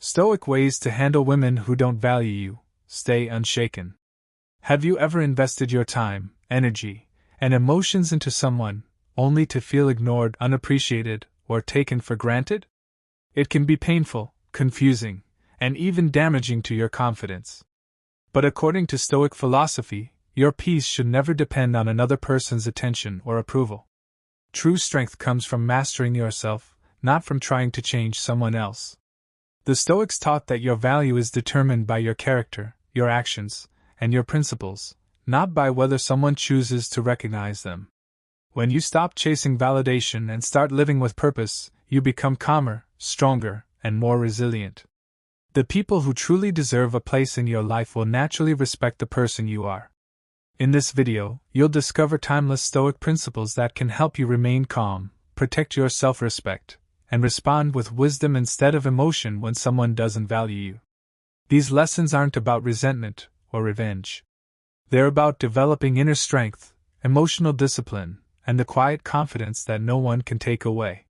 Stoic ways to handle women who don't value you. Stay unshaken. Have you ever invested your time, energy, and emotions into someone, only to feel ignored, unappreciated, or taken for granted? It can be painful, confusing, and even damaging to your confidence. But according to Stoic philosophy, your peace should never depend on another person's attention or approval. True strength comes from mastering yourself, not from trying to change someone else. The Stoics taught that your value is determined by your character, your actions, and your principles, not by whether someone chooses to recognize them. When you stop chasing validation and start living with purpose, you become calmer, stronger, and more resilient. The people who truly deserve a place in your life will naturally respect the person you are. In this video, you'll discover timeless Stoic principles that can help you remain calm, protect your self-respect, and respond with wisdom instead of emotion when someone doesn't value you. These lessons aren't about resentment or revenge. They're about developing inner strength, emotional discipline, and the quiet confidence that no one can take away.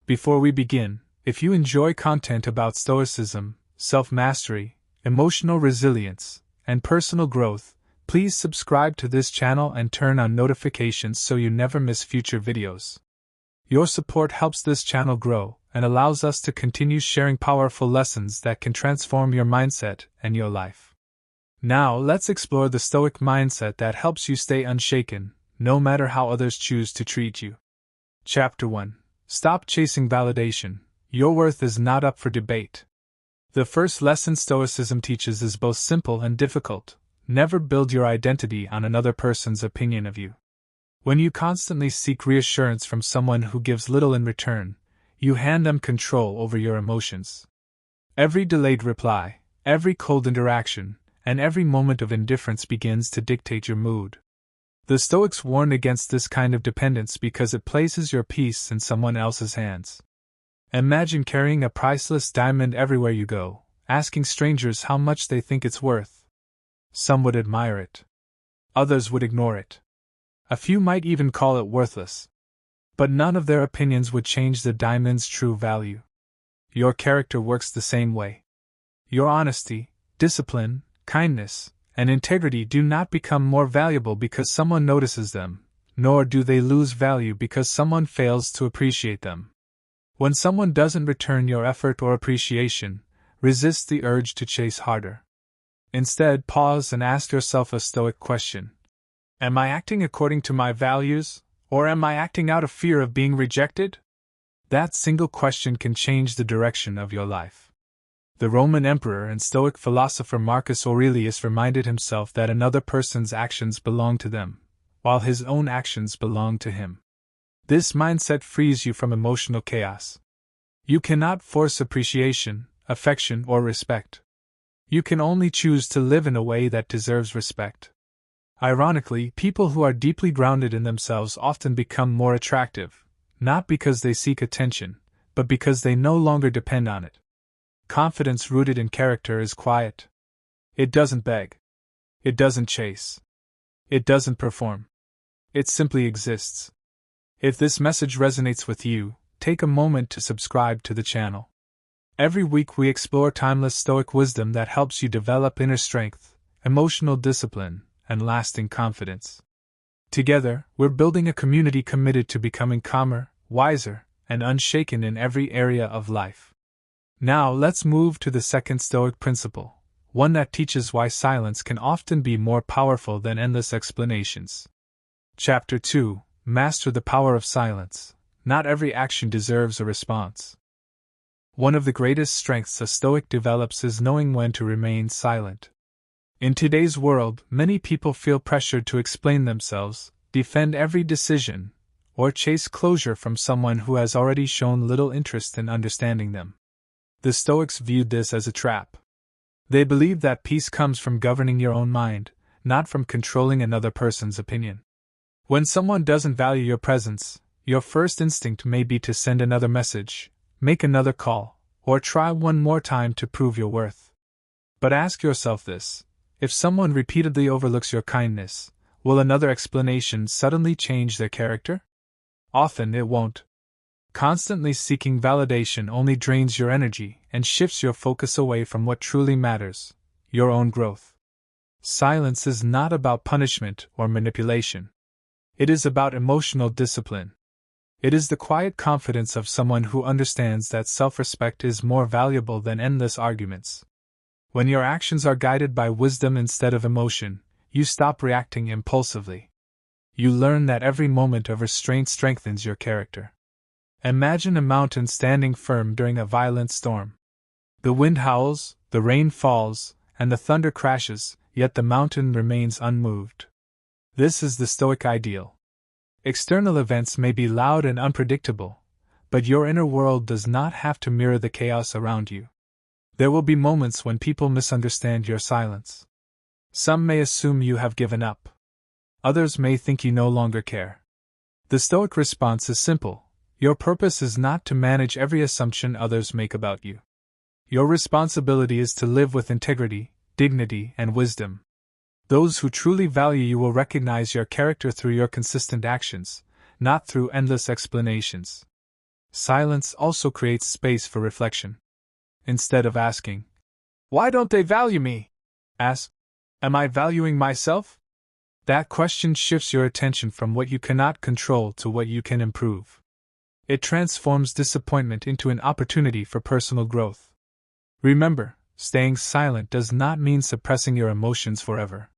Before we begin, if you enjoy content about Stoicism, self-mastery, emotional resilience, and personal growth, please subscribe to this channel and turn on notifications so you never miss future videos. Your support helps this channel grow and allows us to continue sharing powerful lessons that can transform your mindset and your life. Now let's explore the Stoic mindset that helps you stay unshaken, no matter how others choose to treat you. Chapter 1. Stop chasing validation. Your worth is not up for debate. The first lesson Stoicism teaches is both simple and difficult. Never build your identity on another person's opinion of you. When you constantly seek reassurance from someone who gives little in return, you hand them control over your emotions. Every delayed reply, every cold interaction, and every moment of indifference begins to dictate your mood. The Stoics warn against this kind of dependence because it places your peace in someone else's hands. Imagine carrying a priceless diamond everywhere you go, asking strangers how much they think it's worth. Some would admire it. Others would ignore it. A few might even call it worthless. But none of their opinions would change the diamond's true value. Your character works the same way. Your honesty, discipline, kindness, and integrity do not become more valuable because someone notices them, nor do they lose value because someone fails to appreciate them. When someone doesn't return your effort or appreciation, resist the urge to chase harder. Instead, pause and ask yourself a Stoic question. Am I acting according to my values, or am I acting out of fear of being rejected? That single question can change the direction of your life. The Roman emperor and Stoic philosopher Marcus Aurelius reminded himself that another person's actions belong to them, while his own actions belong to him. This mindset frees you from emotional chaos. You cannot force appreciation, affection, or respect. You can only choose to live in a way that deserves respect. Ironically, people who are deeply grounded in themselves often become more attractive, not because they seek attention, but because they no longer depend on it. Confidence rooted in character is quiet. It doesn't beg. It doesn't chase. It doesn't perform. It simply exists. If this message resonates with you, take a moment to subscribe to the channel. Every week we explore timeless Stoic wisdom that helps you develop inner strength, emotional discipline, and lasting confidence. Together, we're building a community committed to becoming calmer, wiser, and unshaken in every area of life. Now let's move to the second Stoic principle, one that teaches why silence can often be more powerful than endless explanations. Chapter 2. Master the power of silence. Not every action deserves a response. One of the greatest strengths a Stoic develops is knowing when to remain silent. In today's world, many people feel pressured to explain themselves, defend every decision, or chase closure from someone who has already shown little interest in understanding them. The Stoics viewed this as a trap. They believed that peace comes from governing your own mind, not from controlling another person's opinion. When someone doesn't value your presence, your first instinct may be to send another message, make another call, or try one more time to prove your worth. But ask yourself this. If someone repeatedly overlooks your kindness, will another explanation suddenly change their character? Often it won't. Constantly seeking validation only drains your energy and shifts your focus away from what truly matters, your own growth. Silence is not about punishment or manipulation. It is about emotional discipline. It is the quiet confidence of someone who understands that self-respect is more valuable than endless arguments. When your actions are guided by wisdom instead of emotion, you stop reacting impulsively. You learn that every moment of restraint strengthens your character. Imagine a mountain standing firm during a violent storm. The wind howls, the rain falls, and the thunder crashes, yet the mountain remains unmoved. This is the Stoic ideal. External events may be loud and unpredictable, but your inner world does not have to mirror the chaos around you. There will be moments when people misunderstand your silence. Some may assume you have given up. Others may think you no longer care. The Stoic response is simple. Your purpose is not to manage every assumption others make about you. Your responsibility is to live with integrity, dignity, and wisdom. Those who truly value you will recognize your character through your consistent actions, not through endless explanations. Silence also creates space for reflection. Instead of asking, "Why don't they value me?" ask, "Am I valuing myself?" That question shifts your attention from what you cannot control to what you can improve. It transforms disappointment into an opportunity for personal growth. Remember, staying silent does not mean suppressing your emotions forever.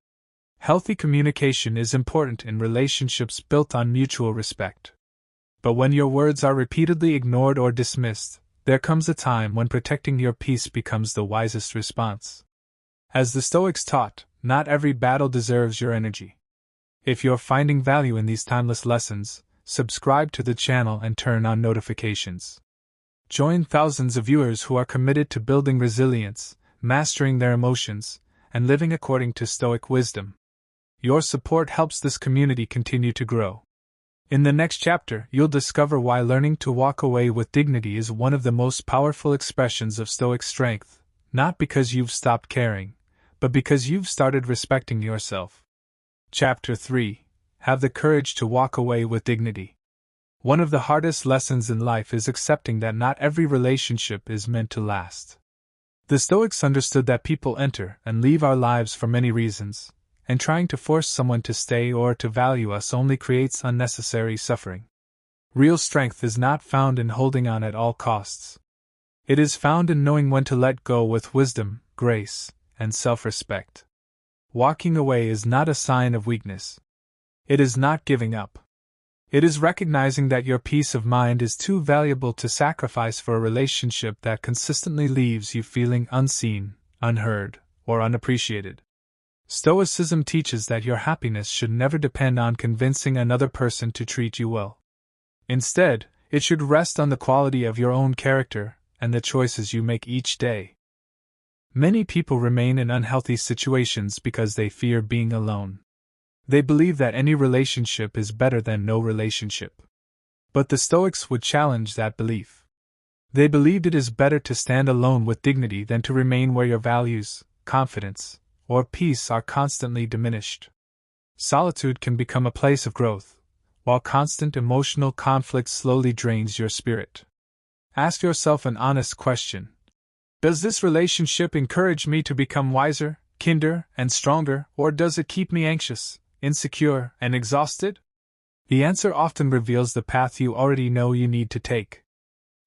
Healthy communication is important in relationships built on mutual respect. But when your words are repeatedly ignored or dismissed, there comes a time when protecting your peace becomes the wisest response. As the Stoics taught, not every battle deserves your energy. If you're finding value in these timeless lessons, subscribe to the channel and turn on notifications. Join thousands of viewers who are committed to building resilience, mastering their emotions, and living according to Stoic wisdom. Your support helps this community continue to grow. In the next chapter, you'll discover why learning to walk away with dignity is one of the most powerful expressions of Stoic strength, not because you've stopped caring, but because you've started respecting yourself. Chapter 3: Have the courage to walk away with dignity. One of the hardest lessons in life is accepting that not every relationship is meant to last. The Stoics understood that people enter and leave our lives for many reasons, and trying to force someone to stay or to value us only creates unnecessary suffering. Real strength is not found in holding on at all costs. It is found in knowing when to let go with wisdom, grace, and self-respect. Walking away is not a sign of weakness. It is not giving up. It is recognizing that your peace of mind is too valuable to sacrifice for a relationship that consistently leaves you feeling unseen, unheard, or unappreciated. Stoicism teaches that your happiness should never depend on convincing another person to treat you well. Instead, it should rest on the quality of your own character and the choices you make each day. Many people remain in unhealthy situations because they fear being alone. They believe that any relationship is better than no relationship. But the Stoics would challenge that belief. They believed it is better to stand alone with dignity than to remain where your values, confidence, or peace are constantly diminished. Solitude can become a place of growth, while constant emotional conflict slowly drains your spirit. Ask yourself an honest question. Does this relationship encourage me to become wiser, kinder, and stronger, or does it keep me anxious, insecure, and exhausted? The answer often reveals the path you already know you need to take.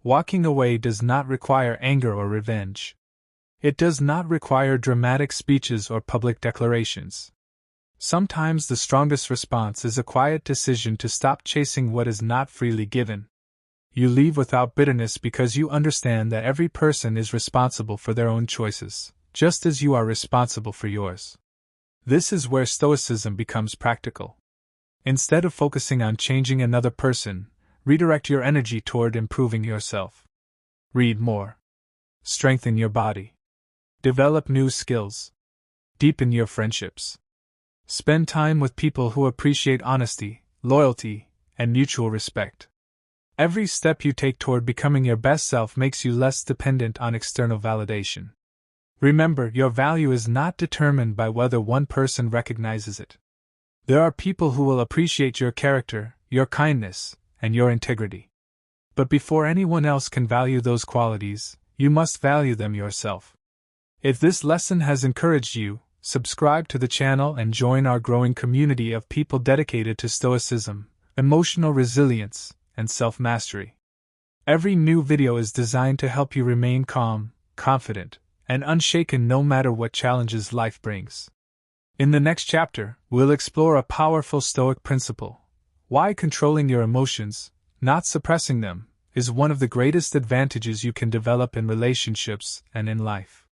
Walking away does not require anger or revenge. It does not require dramatic speeches or public declarations. Sometimes the strongest response is a quiet decision to stop chasing what is not freely given. You leave without bitterness because you understand that every person is responsible for their own choices, just as you are responsible for yours. This is where Stoicism becomes practical. Instead of focusing on changing another person, redirect your energy toward improving yourself. Read more. Strengthen your body. Develop new skills. Deepen your friendships. Spend time with people who appreciate honesty, loyalty, and mutual respect. Every step you take toward becoming your best self makes you less dependent on external validation. Remember, your value is not determined by whether one person recognizes it. There are people who will appreciate your character, your kindness, and your integrity. But before anyone else can value those qualities, you must value them yourself. If this lesson has encouraged you, subscribe to the channel and join our growing community of people dedicated to Stoicism, emotional resilience, and self-mastery. Every new video is designed to help you remain calm, confident, and unshaken no matter what challenges life brings. In the next chapter, we'll explore a powerful Stoic principle: why controlling your emotions, not suppressing them, is one of the greatest advantages you can develop in relationships and in life.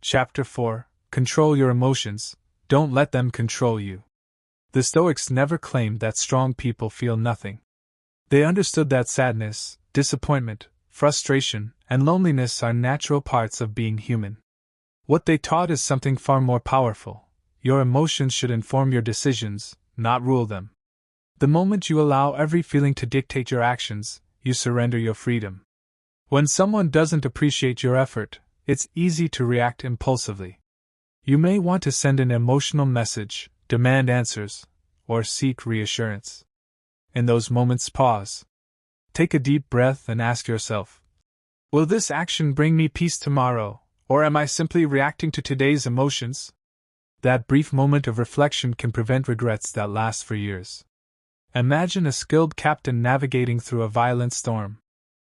Chapter 4: Control your emotions, don't let them control you. The Stoics never claimed that strong people feel nothing. They understood that sadness, disappointment, frustration, and loneliness are natural parts of being human. What they taught is something far more powerful: your emotions should inform your decisions, not rule them. The moment you allow every feeling to dictate your actions, you surrender your freedom. When someone doesn't appreciate your effort, it's easy to react impulsively. You may want to send an emotional message, demand answers, or seek reassurance. In those moments, pause. Take a deep breath and ask yourself, will this action bring me peace tomorrow, or am I simply reacting to today's emotions? That brief moment of reflection can prevent regrets that last for years. Imagine a skilled captain navigating through a violent storm.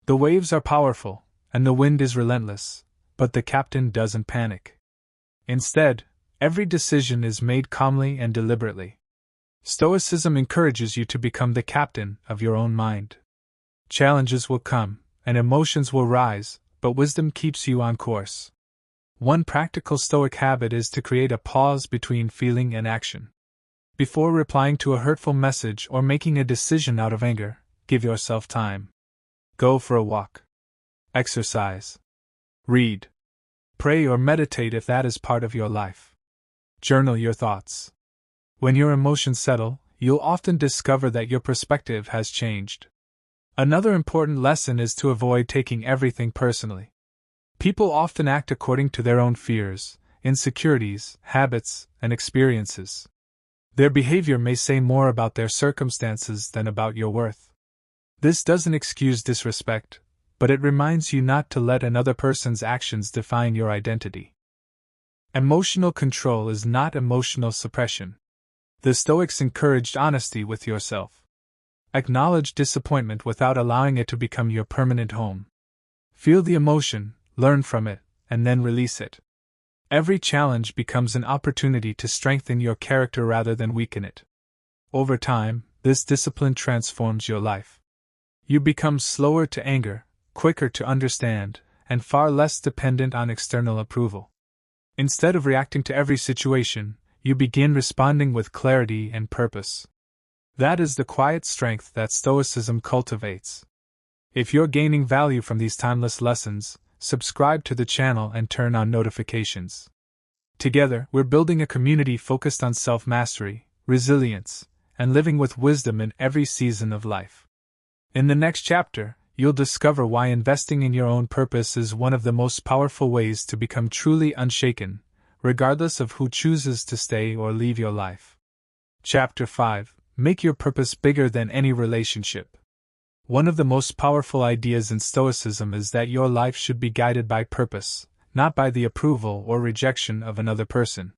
The waves are powerful, and the wind is relentless, but the captain doesn't panic. Instead, every decision is made calmly and deliberately. Stoicism encourages you to become the captain of your own mind. Challenges will come, and emotions will rise, but wisdom keeps you on course. One practical Stoic habit is to create a pause between feeling and action. Before replying to a hurtful message or making a decision out of anger, give yourself time. Go for a walk. Exercise. Read. Pray or meditate if that is part of your life. Journal your thoughts. When your emotions settle, you'll often discover that your perspective has changed. Another important lesson is to avoid taking everything personally. People often act according to their own fears, insecurities, habits, and experiences. Their behavior may say more about their circumstances than about your worth. This doesn't excuse disrespect, but it reminds you not to let another person's actions define your identity. Emotional control is not emotional suppression. The Stoics encouraged honesty with yourself. Acknowledge disappointment without allowing it to become your permanent home. Feel the emotion, learn from it, and then release it. Every challenge becomes an opportunity to strengthen your character rather than weaken it. Over time, this discipline transforms your life. You become slower to anger, quicker to understand, and far less dependent on external approval. Instead of reacting to every situation, you begin responding with clarity and purpose. That is the quiet strength that Stoicism cultivates. If you're gaining value from these timeless lessons, subscribe to the channel and turn on notifications. Together, we're building a community focused on self-mastery, resilience, and living with wisdom in every season of life. In the next chapter, you'll discover why investing in your own purpose is one of the most powerful ways to become truly unshaken, regardless of who chooses to stay or leave your life. Chapter 5: Make your purpose bigger than any relationship. One of the most powerful ideas in Stoicism is that your life should be guided by purpose, not by the approval or rejection of another person.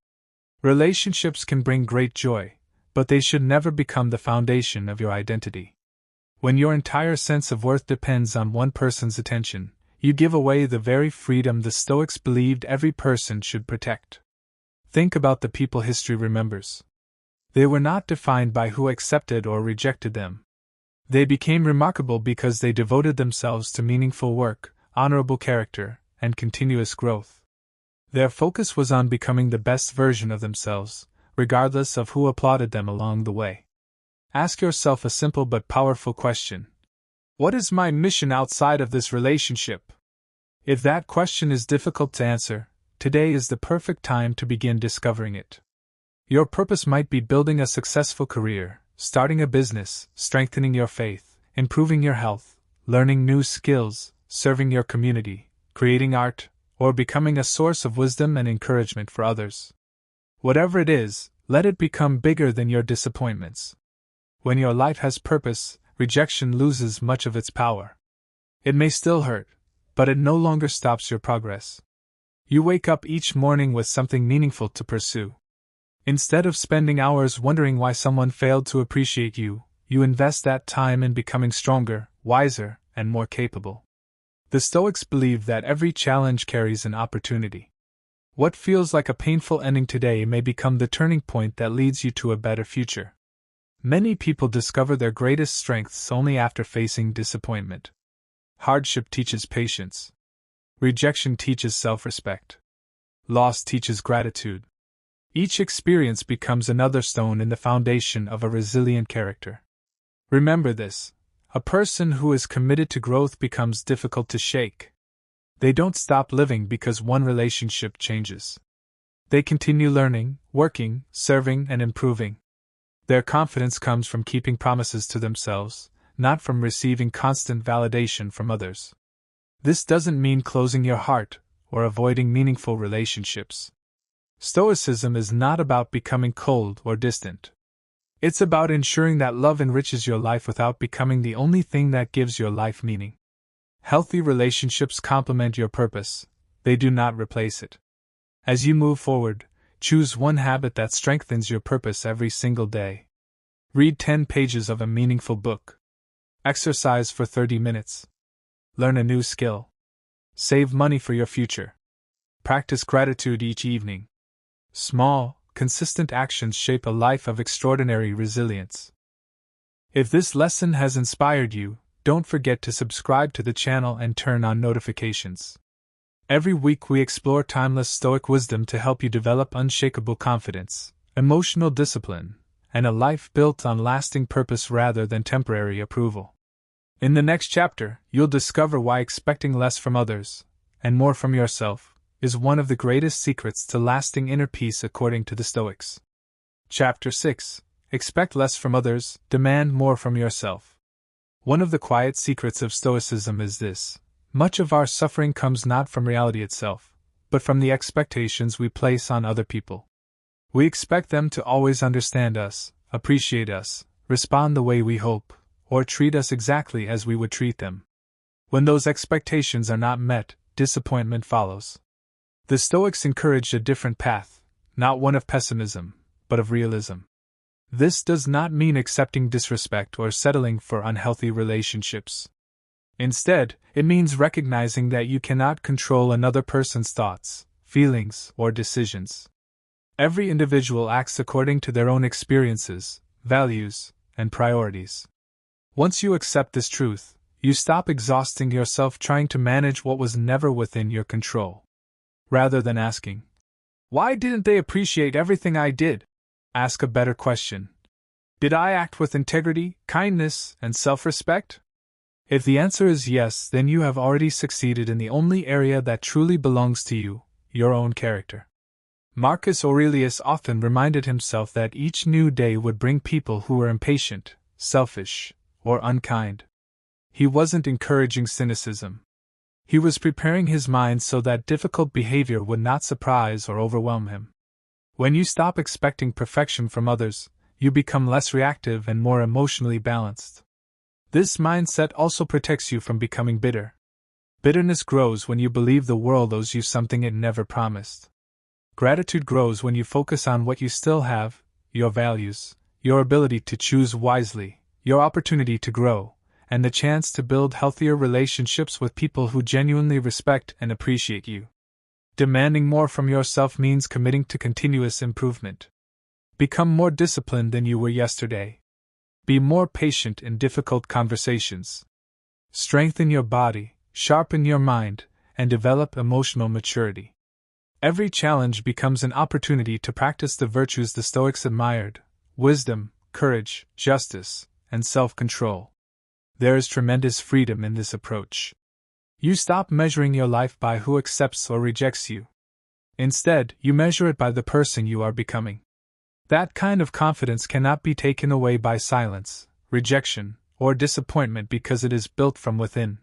Relationships can bring great joy, but they should never become the foundation of your identity. When your entire sense of worth depends on one person's attention, you give away the very freedom the Stoics believed every person should protect. Think about the people history remembers. They were not defined by who accepted or rejected them. They became remarkable because they devoted themselves to meaningful work, honorable character, and continuous growth. Their focus was on becoming the best version of themselves, regardless of who applauded them along the way. Ask yourself a simple but powerful question. What is my mission outside of this relationship? If that question is difficult to answer, today is the perfect time to begin discovering it. Your purpose might be building a successful career, starting a business, strengthening your faith, improving your health, learning new skills, serving your community, creating art, or becoming a source of wisdom and encouragement for others. Whatever it is, let it become bigger than your disappointments. When your life has purpose, rejection loses much of its power. It may still hurt, but it no longer stops your progress. You wake up each morning with something meaningful to pursue. Instead of spending hours wondering why someone failed to appreciate you, you invest that time in becoming stronger, wiser, and more capable. The Stoics believe that every challenge carries an opportunity. What feels like a painful ending today may become the turning point that leads you to a better future. Many people discover their greatest strengths only after facing disappointment. Hardship teaches patience. Rejection teaches self-respect. Loss teaches gratitude. Each experience becomes another stone in the foundation of a resilient character. Remember this: a person who is committed to growth becomes difficult to shake. They don't stop living because one relationship changes. They continue learning, working, serving, and improving. Their confidence comes from keeping promises to themselves, not from receiving constant validation from others. This doesn't mean closing your heart or avoiding meaningful relationships. Stoicism is not about becoming cold or distant. It's about ensuring that love enriches your life without becoming the only thing that gives your life meaning. Healthy relationships complement your purpose, they do not replace it. As you move forward, choose one habit that strengthens your purpose every single day. Read 10 pages of a meaningful book. Exercise for 30 minutes. Learn a new skill. Save money for your future. Practice gratitude each evening. Small, consistent actions shape a life of extraordinary resilience. If this lesson has inspired you, don't forget to subscribe to the channel and turn on notifications. Every week we explore timeless Stoic wisdom to help you develop unshakable confidence, emotional discipline, and a life built on lasting purpose rather than temporary approval. In the next chapter, you'll discover why expecting less from others, and more from yourself, is one of the greatest secrets to lasting inner peace according to the Stoics. Chapter 6: Expect less from others, demand more from yourself. One of the quiet secrets of Stoicism is this: much of our suffering comes not from reality itself, but from the expectations we place on other people. We expect them to always understand us, appreciate us, respond the way we hope, or treat us exactly as we would treat them. When those expectations are not met, disappointment follows. The Stoics encouraged a different path, not one of pessimism, but of realism. This does not mean accepting disrespect or settling for unhealthy relationships. Instead, it means recognizing that you cannot control another person's thoughts, feelings, or decisions. Every individual acts according to their own experiences, values, and priorities. Once you accept this truth, you stop exhausting yourself trying to manage what was never within your control. Rather than asking, "Why didn't they appreciate everything I did?" ask a better question. Did I act with integrity, kindness, and self-respect? If the answer is yes, then you have already succeeded in the only area that truly belongs to you, your own character. Marcus Aurelius often reminded himself that each new day would bring people who were impatient, selfish, or unkind. He wasn't encouraging cynicism. He was preparing his mind so that difficult behavior would not surprise or overwhelm him. When you stop expecting perfection from others, you become less reactive and more emotionally balanced. This mindset also protects you from becoming bitter. Bitterness grows when you believe the world owes you something it never promised. Gratitude grows when you focus on what you still have, your values, your ability to choose wisely, your opportunity to grow, and the chance to build healthier relationships with people who genuinely respect and appreciate you. Demanding more from yourself means committing to continuous improvement. Become more disciplined than you were yesterday. Be more patient in difficult conversations. Strengthen your body, sharpen your mind, and develop emotional maturity. Every challenge becomes an opportunity to practice the virtues the Stoics admired: wisdom, courage, justice, and self-control. There is tremendous freedom in this approach. You stop measuring your life by who accepts or rejects you. Instead, you measure it by the person you are becoming. That kind of confidence cannot be taken away by silence, rejection, or disappointment because it is built from within.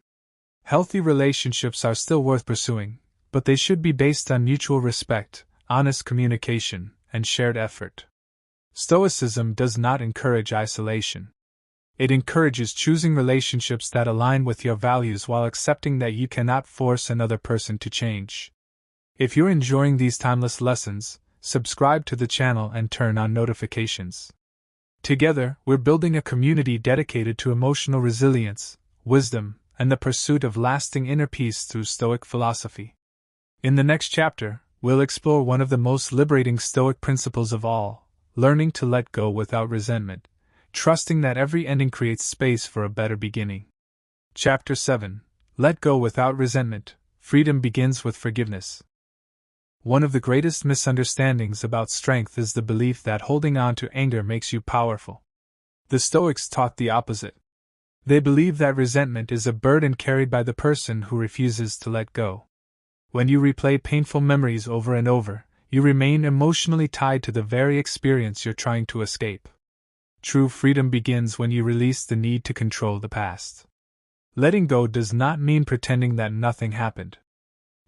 Healthy relationships are still worth pursuing, but they should be based on mutual respect, honest communication, and shared effort. Stoicism does not encourage isolation. It encourages choosing relationships that align with your values while accepting that you cannot force another person to change. If you're enjoying these timeless lessons, subscribe to the channel and turn on notifications. Together, we're building a community dedicated to emotional resilience, wisdom, and the pursuit of lasting inner peace through Stoic philosophy. In the next chapter, we'll explore one of the most liberating Stoic principles of all, learning to let go without resentment, trusting that every ending creates space for a better beginning. Chapter 7. Let go without resentment. Freedom begins with forgiveness. One of the greatest misunderstandings about strength is the belief that holding on to anger makes you powerful. The Stoics taught the opposite. They believe that resentment is a burden carried by the person who refuses to let go. When you replay painful memories over and over, you remain emotionally tied to the very experience you're trying to escape. True freedom begins when you release the need to control the past. Letting go does not mean pretending that nothing happened.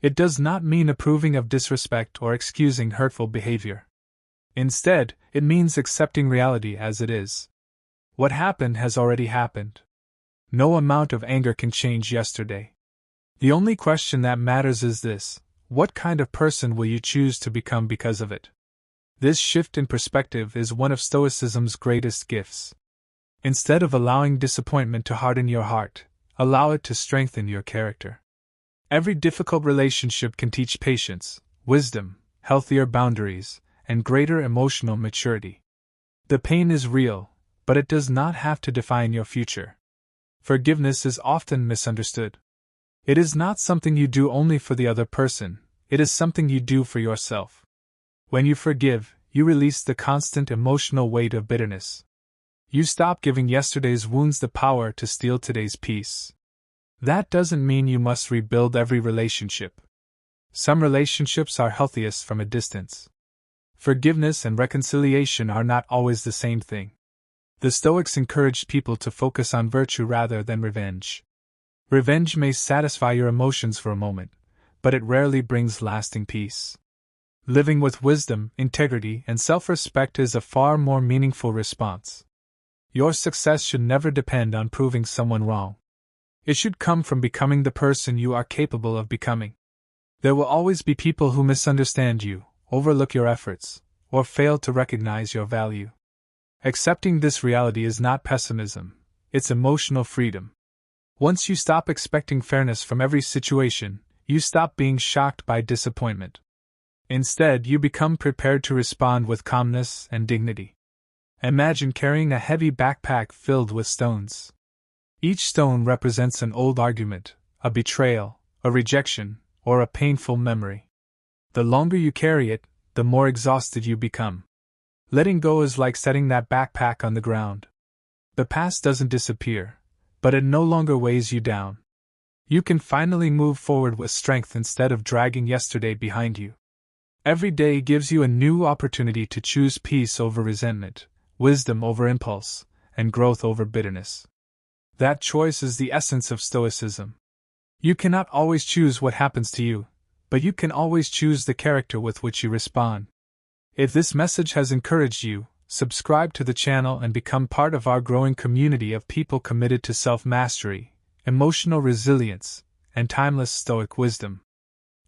It does not mean approving of disrespect or excusing hurtful behavior. Instead, it means accepting reality as it is. What happened has already happened. No amount of anger can change yesterday. The only question that matters is this: what kind of person will you choose to become because of it? This shift in perspective is one of Stoicism's greatest gifts. Instead of allowing disappointment to harden your heart, allow it to strengthen your character. Every difficult relationship can teach patience, wisdom, healthier boundaries, and greater emotional maturity. The pain is real, but it does not have to define your future. Forgiveness is often misunderstood. It is not something you do only for the other person, it is something you do for yourself. When you forgive, you release the constant emotional weight of bitterness. You stop giving yesterday's wounds the power to steal today's peace. That doesn't mean you must rebuild every relationship. Some relationships are healthiest from a distance. Forgiveness and reconciliation are not always the same thing. The Stoics encouraged people to focus on virtue rather than revenge. Revenge may satisfy your emotions for a moment, but it rarely brings lasting peace. Living with wisdom, integrity, and self-respect is a far more meaningful response. Your success should never depend on proving someone wrong. It should come from becoming the person you are capable of becoming. There will always be people who misunderstand you, overlook your efforts, or fail to recognize your value. Accepting this reality is not pessimism, it's emotional freedom. Once you stop expecting fairness from every situation, you stop being shocked by disappointment. Instead, you become prepared to respond with calmness and dignity. Imagine carrying a heavy backpack filled with stones. Each stone represents an old argument, a betrayal, a rejection, or a painful memory. The longer you carry it, the more exhausted you become. Letting go is like setting that backpack on the ground. The past doesn't disappear, but it no longer weighs you down. You can finally move forward with strength instead of dragging yesterday behind you. Every day gives you a new opportunity to choose peace over resentment, wisdom over impulse, and growth over bitterness. That choice is the essence of Stoicism. You cannot always choose what happens to you, but you can always choose the character with which you respond. If this message has encouraged you, subscribe to the channel and become part of our growing community of people committed to self-mastery, emotional resilience, and timeless Stoic wisdom.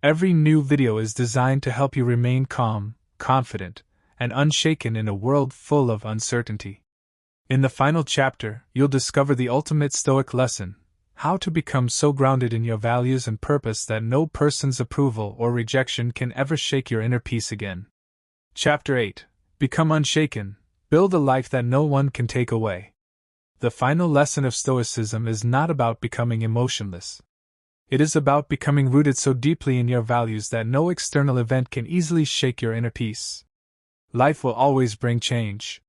Every new video is designed to help you remain calm, confident, and unshaken in a world full of uncertainty. In the final chapter, you'll discover the ultimate Stoic lesson: how to become so grounded in your values and purpose that no person's approval or rejection can ever shake your inner peace again. Chapter 8. Become unshaken. Build a life that no one can take away. The final lesson of Stoicism is not about becoming emotionless. It is about becoming rooted so deeply in your values that no external event can easily shake your inner peace. Life will always bring change.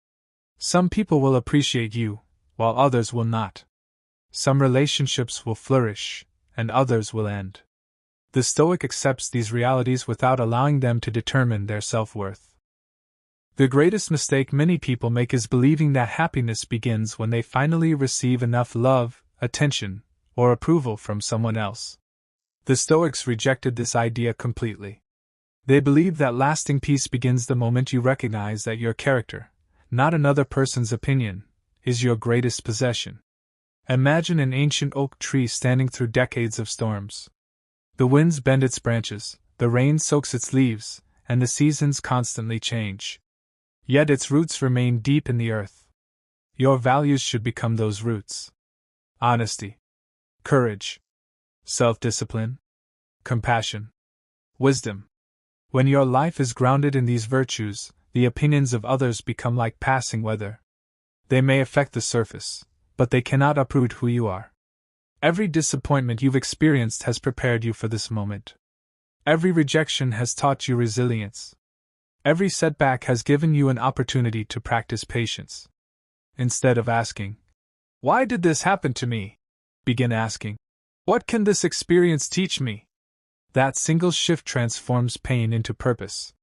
Some people will appreciate you, while others will not. Some relationships will flourish, and others will end. The Stoic accepts these realities without allowing them to determine their self-worth. The greatest mistake many people make is believing that happiness begins when they finally receive enough love, attention, or approval from someone else. The Stoics rejected this idea completely. They believed that lasting peace begins the moment you recognize that your character, not another person's opinion, is your greatest possession. Imagine an ancient oak tree standing through decades of storms. The winds bend its branches, the rain soaks its leaves, and the seasons constantly change. Yet its roots remain deep in the earth. Your values should become those roots. Honesty, courage, self-discipline, compassion, wisdom. When your life is grounded in these virtues, the opinions of others become like passing weather. They may affect the surface, but they cannot uproot who you are. Every disappointment you've experienced has prepared you for this moment. Every rejection has taught you resilience. Every setback has given you an opportunity to practice patience. Instead of asking, "Why did this happen to me?" begin asking, "What can this experience teach me?" That single shift transforms pain into purpose.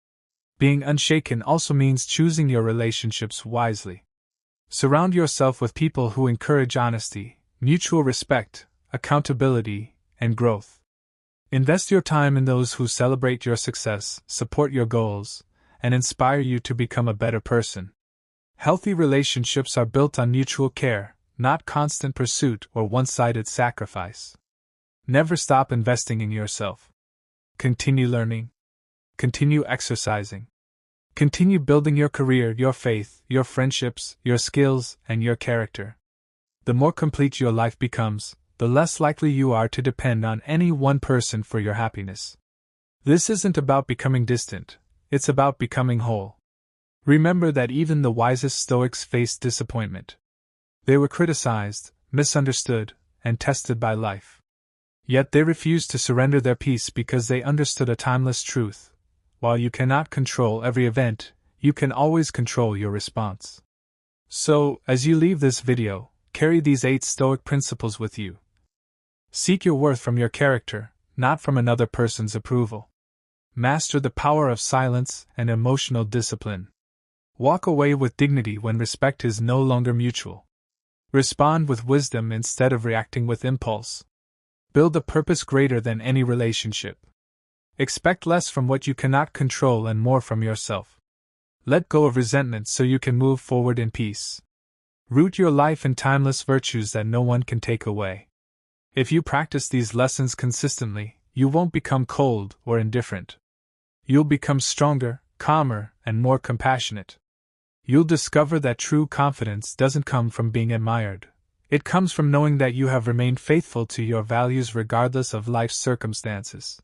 Being unshaken also means choosing your relationships wisely. Surround yourself with people who encourage honesty, mutual respect, accountability, and growth. Invest your time in those who celebrate your success, support your goals, and inspire you to become a better person. Healthy relationships are built on mutual care, not constant pursuit or one-sided sacrifice. Never stop investing in yourself. Continue learning. Continue exercising. Continue building your career, your faith, your friendships, your skills, and your character. The more complete your life becomes, the less likely you are to depend on any one person for your happiness. This isn't about becoming distant, it's about becoming whole. Remember that even the wisest Stoics faced disappointment. They were criticized, misunderstood, and tested by life. Yet they refused to surrender their peace because they understood a timeless truth. While you cannot control every event, you can always control your response. So, as you leave this video, carry these 8 Stoic principles with you. Seek your worth from your character, not from another person's approval. Master the power of silence and emotional discipline. Walk away with dignity when respect is no longer mutual. Respond with wisdom instead of reacting with impulse. Build a purpose greater than any relationship. Expect less from what you cannot control and more from yourself. Let go of resentment so you can move forward in peace. Root your life in timeless virtues that no one can take away. If you practice these lessons consistently, you won't become cold or indifferent. You'll become stronger, calmer, and more compassionate. You'll discover that true confidence doesn't come from being admired. It comes from knowing that you have remained faithful to your values regardless of life's circumstances.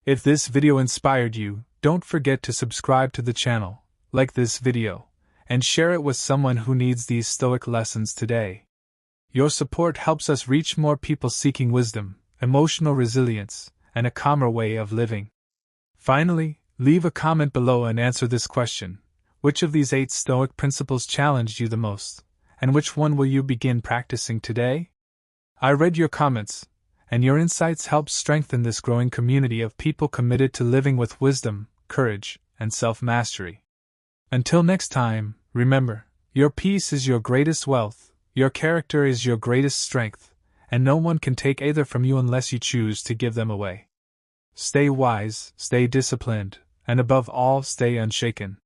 If this video inspired you, don't forget to subscribe to the channel, like this video, and share it with someone who needs these Stoic lessons today. Your support helps us reach more people seeking wisdom, emotional resilience, and a calmer way of living. Finally, leave a comment below and answer this question. Which of these 8 Stoic principles challenged you the most, and which one will you begin practicing today? I read your comments, and your insights help strengthen this growing community of people committed to living with wisdom, courage, and self-mastery. Until next time, remember, your peace is your greatest wealth, your character is your greatest strength, and no one can take either from you unless you choose to give them away. Stay wise, stay disciplined, and above all, stay unshaken.